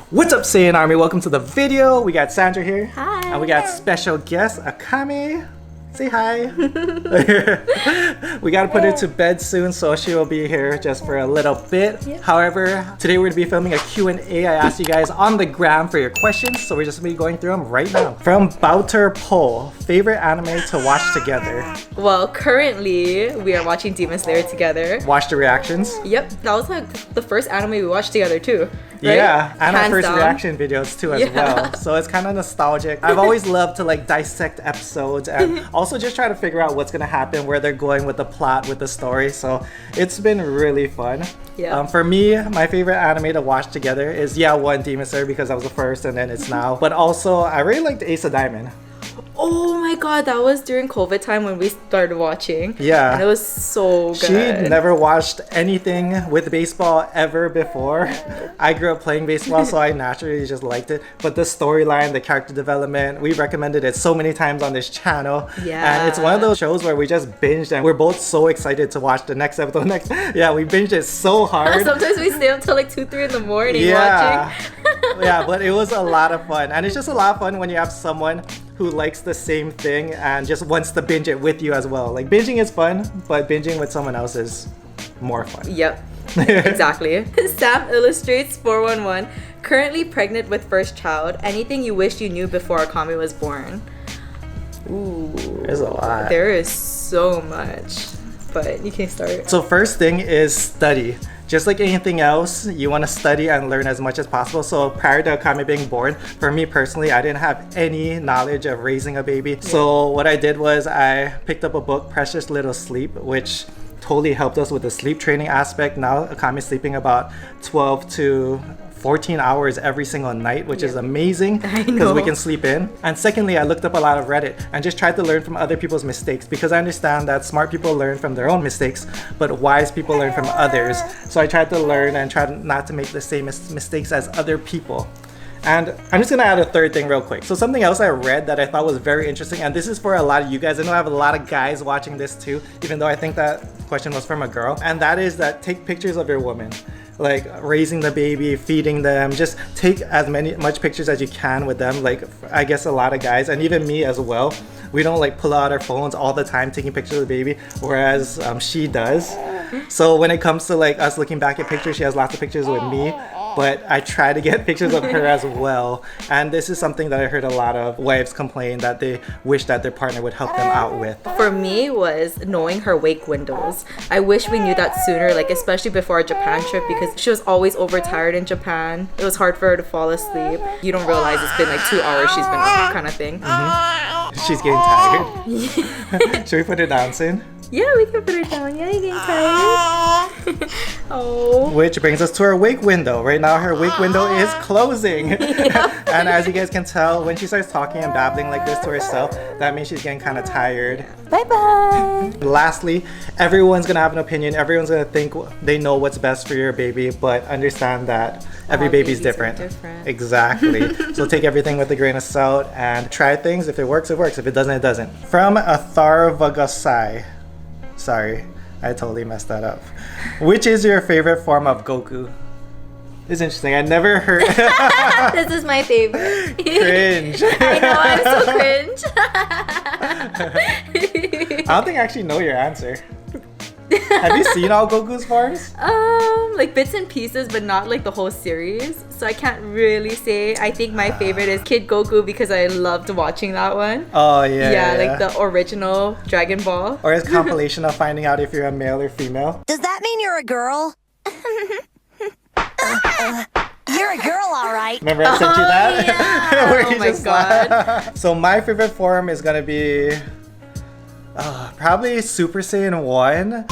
What's up, Saiyan Army? Welcome to the video. We got Sandra here. Hi. And we got special guest, Akame. Say hi. We gotta put her to bed soon, so she will be here just for a little bit. Yep. However, today we're gonna be filming a Q&A. I asked you guys on the gram for your questions, so we're just gonna be going through them right now. From Bouter Poll, favorite anime to watch together? Well, currently we are watching Demon Slayer together. Watch the reactions? Yep, that was like the first anime we watched together too. Right? Yeah, and our Hands first down. reaction videos too as Yeah. well. So it's kind of nostalgic. I've always loved to like dissect episodes and also just try to figure out what's gonna happen, where they're going with the plot, with the story. So it's been really fun. Yeah. For me, my favorite anime to watch together is one Demon Slayer because that was the first and then it's now. But also I really liked Ace of Diamond. Oh my god, that was during COVID time when we started watching. Yeah. And it was so good. She never watched anything with baseball ever before. I grew up playing baseball, so I naturally just liked it. But the storyline, the character development, we recommended it so many times on this channel. Yeah. And it's one of those shows where we just binged and we're both so excited to watch the next episode. Yeah, we binged it so hard. Sometimes we stay up till like 2-3 in the morning Yeah. watching. Yeah, but it was a lot of fun. And it's just a lot of fun when you have someone who likes the same thing and just wants to binge it with you as well. Like, binging is fun, but binging with someone else is more fun. Yep. Exactly. Sam Illustrates 411, currently pregnant with first child. Anything you wish you knew before Akame was born? Ooh. There's a lot. There is so much, but you can start. So first thing is study. Just like anything else, you want to study and learn as much as possible. So prior to Akame being born, for me personally, I didn't have any knowledge of raising a baby. Yeah. So what I did was I picked up a book, Precious Little Sleep, which totally helped us with the sleep training aspect. Now Akame is sleeping about 12 to 14 hours every single night, which is amazing because we can sleep in. And secondly, I looked up a lot of Reddit and just tried to learn from other people's mistakes because I understand that smart people learn from their own mistakes, but wise people learn from others. So I tried to learn and try not to make the same mistakes as other people. And I'm just gonna add a third thing real quick. So something else I read that I thought was very interesting, and this is for a lot of you guys. I know I have a lot of guys watching this too, even though I think that question was from a girl. And that is that take pictures of your woman. Like raising the baby, feeding them, just take as much pictures as you can with them. Like I guess a lot of guys, and even me as well, we don't like pull out our phones all the time taking pictures of the baby, whereas she does. So when it comes to like us looking back at pictures, she has lots of pictures with me, but I try to get pictures of her as well. And this is something that I heard a lot of wives complain that they wish that their partner would help them out with. For me was knowing her wake windows. I wish we knew that sooner, like especially before our Japan trip, because she was always overtired in Japan. It was hard for her to fall asleep. You don't realize it's been like 2 hours she's been up, kind of thing. She's getting tired. Should we put her down soon? Yeah, we can put her down. Yeah, you're getting tired. Oh. Which brings us to her wake window. Right now, her wake window is closing. And as you guys can tell, when she starts talking and babbling like this to herself, that means she's getting kind of tired. Bye-bye. Lastly, everyone's gonna have an opinion. Everyone's gonna think they know what's best for your baby, but understand that every baby's different. Exactly. So take everything with a grain of salt and try things. If it works, it works. If it doesn't, it doesn't. From Atharvagasai. Sorry, I totally messed that up. Which is your favorite form of Goku? It's interesting. I never heard. This is my favorite. Cringe. I know, I'm so cringe. I don't think I actually know your answer. Have you seen all Goku's forms? Like bits and pieces, but not like the whole series. So I can't really say. I think my favorite is Kid Goku because I loved watching that one. Oh yeah. Yeah, like the original Dragon Ball. Or it's a compilation of finding out if you're a male or female. Does that mean you're a girl? You're a girl, all right. Remember I sent you that? Yeah. Where Oh you my just god. So my favorite form is gonna be probably Super Saiyan 1.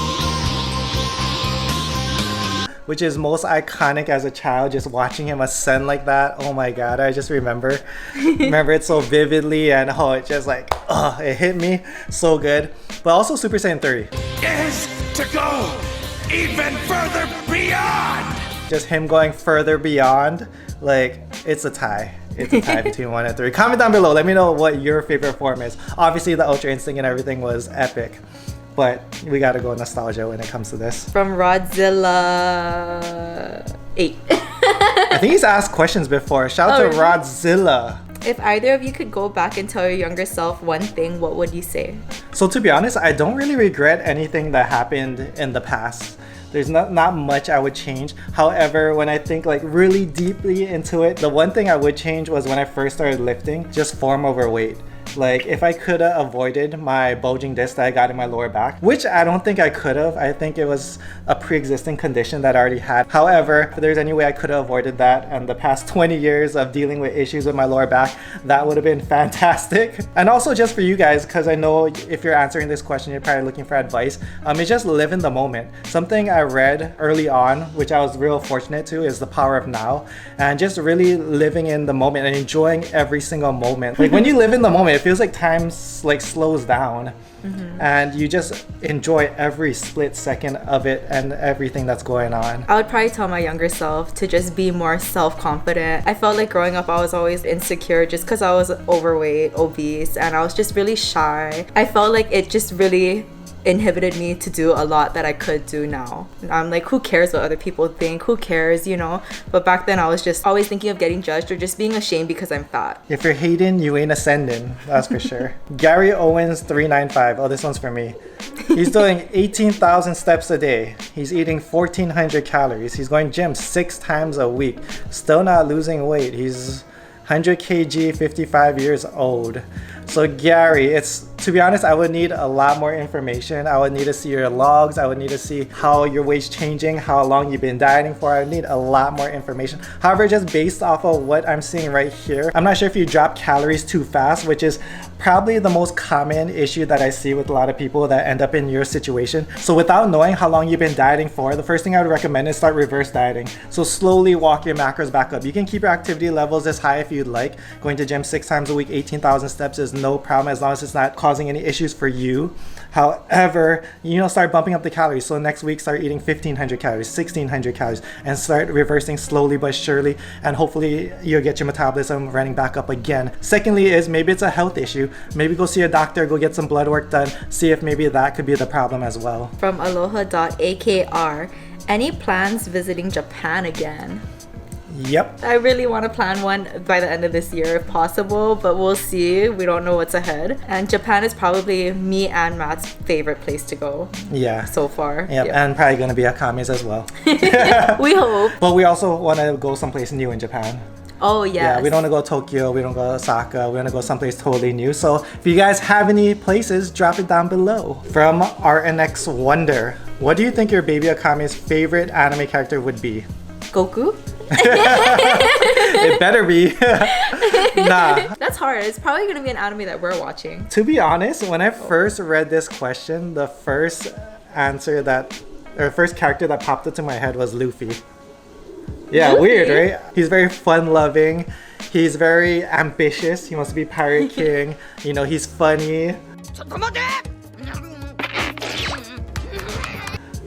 Which is most iconic as a child, just watching him ascend like that. Oh my god, I just remember it so vividly, and it just like, it hit me so good. But also Super Saiyan 3. Is to go even further beyond! Just him going further beyond, like, it's a tie. It's a tie between 1 and 3. Comment down below, let me know what your favorite form is. Obviously the Ultra Instinct and everything was epic. But we gotta go nostalgia when it comes to this. From Rodzilla 8. I think he's asked questions before. Shout out Oh, to really? Rodzilla. If either of you could go back and tell your younger self one thing, what would you say? So to be honest, I don't really regret anything that happened in the past. There's not much I would change. However, when I think like really deeply into it, the one thing I would change was when I first started lifting, just form over weight. Like if I could have avoided my bulging disc that I got in my lower back, which I don't think I could have. I think it was a pre-existing condition that I already had. However, if there's any way I could have avoided that and the past 20 years of dealing with issues with my lower back, that would have been fantastic. And also just for you guys, because I know if you're answering this question, you're probably looking for advice. It's just live in the moment. Something I read early on, which I was real fortunate to, is the power of now. And just really living in the moment and enjoying every single moment. Like when you live in the moment, it feels like time like slows down. And you just enjoy every split second of it and everything that's going on. I would probably tell my younger self to just be more self-confident. I felt like growing up I was always insecure just because I was overweight, obese, and I was just really shy. I felt like it just really inhibited me to do a lot that I could do now. I'm like, who cares what other people think? Who cares, you know? But back then I was just always thinking of getting judged or just being ashamed because I'm fat. If you're hating, you ain't ascending. That's for sure. Gary Owens 395. Oh, this one's for me. He's doing 18,000 steps a day. He's eating 1,400 calories. He's going gym 6 times a week. Still not losing weight. He's 100 kg, 55 years old. So Gary, to be honest, I would need a lot more information. I would need to see your logs. I would need to see how your weight's changing, how long you've been dieting for. I would need a lot more information. However, just based off of what I'm seeing right here, I'm not sure if you drop calories too fast, which is probably the most common issue that I see with a lot of people that end up in your situation. So without knowing how long you've been dieting for, the first thing I would recommend is start reverse dieting. So slowly walk your macros back up. You can keep your activity levels as high if you'd like. Going to gym 6 times a week, 18,000 steps is no problem as long as it's not causing any issues for you. However, start bumping up the calories. So next week, start eating 1,500 calories, 1,600 calories, and start reversing slowly but surely. And hopefully you'll get your metabolism running back up again. Secondly is maybe it's a health issue. Maybe go see a doctor, go get some blood work done, see if maybe that could be the problem as well. From aloha.akr, any plans visiting Japan again? Yep. I really want to plan one by the end of this year if possible, but we'll see. We don't know what's ahead. And Japan is probably me and Matt's favorite place to go. Yeah. So far. Yep. And probably going to be Akame's as well. We hope. But we also want to go someplace new in Japan. Oh, yes. Yeah, we don't want to go Tokyo, we don't go Osaka, we want to go someplace totally new. So if you guys have any places, drop it down below. From RNX Wonder, what do you think your baby Akame's favorite anime character would be? Goku? It better be. Nah. That's hard. It's probably going to be an anime that we're watching. To be honest, when I first read this question, the first character that popped into my head was Luffy. Yeah, Luffy? Weird, right? He's very fun-loving. He's very ambitious. He wants to be Pirate King. He's funny.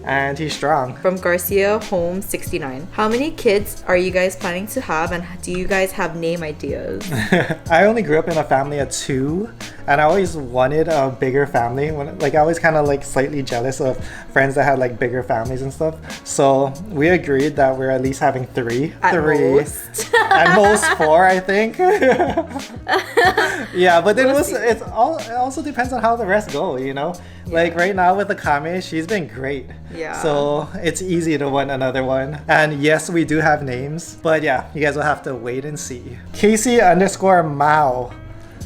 And he's strong. From Garcia Home 69. How many kids are you guys planning to have, and do you guys have name ideas? I only grew up in a family of 2, and I always wanted a bigger family. I always kind of slightly jealous of friends that had bigger families and stuff. So we agreed that we're at least having 3. At 3. most. At most 4, I think. Yeah, but then We'll it also depends on how the rest go, Right now with Akame, she's been great. Yeah. So it's easy to want another one. And yes, we do have names. But yeah, you guys will have to wait and see. Casey_Mao.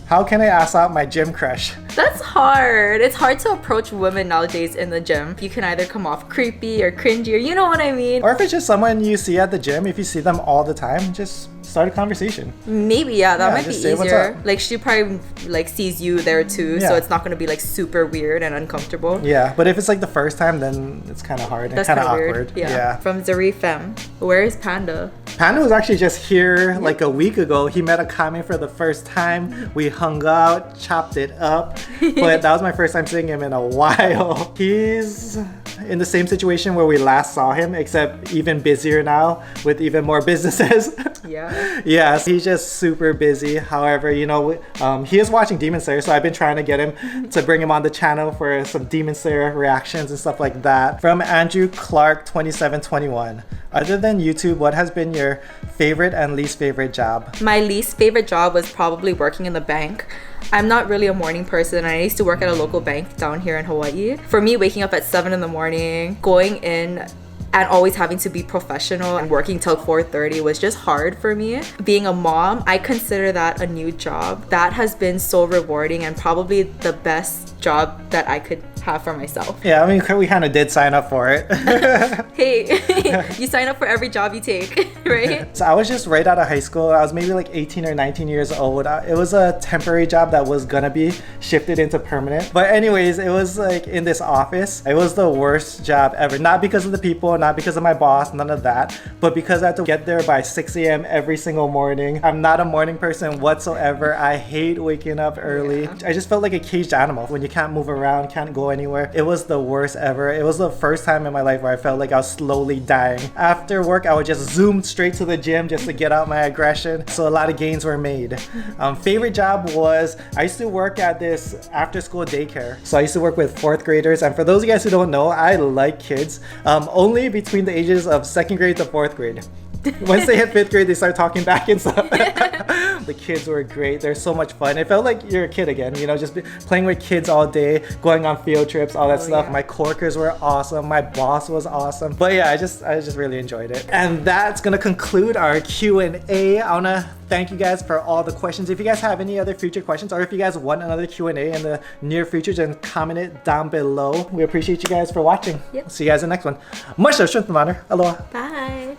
How can I ask out my gym crush? That's hard. It's hard to approach women nowadays in the gym. You can either come off creepy or cringy, or you know what I mean. Or if it's just someone you see at the gym, if you see them all the time, just start a conversation. Maybe, yeah, that might be just say what's easier. up. She probably sees you there too, so Yeah. it's not gonna be super weird and uncomfortable. Yeah, but if it's the first time, then it's kind of hard and That's kind of kinda awkward. weird. Yeah. From Zarifem. Where is Panda? Panda was actually just here a week ago. He met Akame for the first time. We hung out, chopped it up. But that was my first time seeing him in a while. He's in the same situation where we last saw him, except even busier now with even more businesses. Yeah. Yes, he's just super busy. However, you know, he is watching Demon Slayer, so I've been trying to get him to bring him on the channel for some Demon Slayer reactions and stuff like that. From Andrew Clark 2721. Other than YouTube, what has been your favorite and least favorite job? My least favorite job was probably working in the bank. I'm not really a morning person. I used to work at a local bank down here in Hawaii. For me, waking up at 7 in the morning, going in and always having to be professional and working till 4:30 was just hard for me. Being a mom, I consider that a new job. That has been so rewarding and probably the best job that I could have for myself. Yeah, I mean, we kind of did sign up for it. Hey, you sign up for every job you take, right? So I was just right out of high school. I was maybe like 18 or 19 years old. It was a temporary job that was gonna be shifted into permanent. But anyways, it was like in this office. It was the worst job ever. Not because of the people, not because of my boss, none of that, but because I had to get there by 6 a.m. every single morning. I'm not a morning person whatsoever. I hate waking up early. Yeah. I just felt like a caged animal when you can't move around, can't go anywhere. It was the worst ever. It was the first time in my life where I felt like I was slowly dying. After work, I would just zoom straight to the gym just to get out my aggression. So a lot of gains were made. Favorite job was, I used to work at this after school daycare. So I used to work with 4th graders. And for those of you guys who don't know, I like kids. Only between the ages of 2nd grade to 4th grade. Once they hit 5th grade, they start talking back and stuff. The kids were great. They're so much fun. It felt like you're a kid again, you know, just playing with kids all day, going on field trips, all that stuff. Yeah. My coworkers were awesome. My boss was awesome. But yeah, I just really enjoyed it. And that's gonna conclude our Q&A. I wanna thank you guys for all the questions. If you guys have any other future questions, or if you guys want another Q&A in the near future, then comment it down below. We appreciate you guys for watching. Yep. See you guys in the next one. Much love, strength and honor. Aloha. Bye.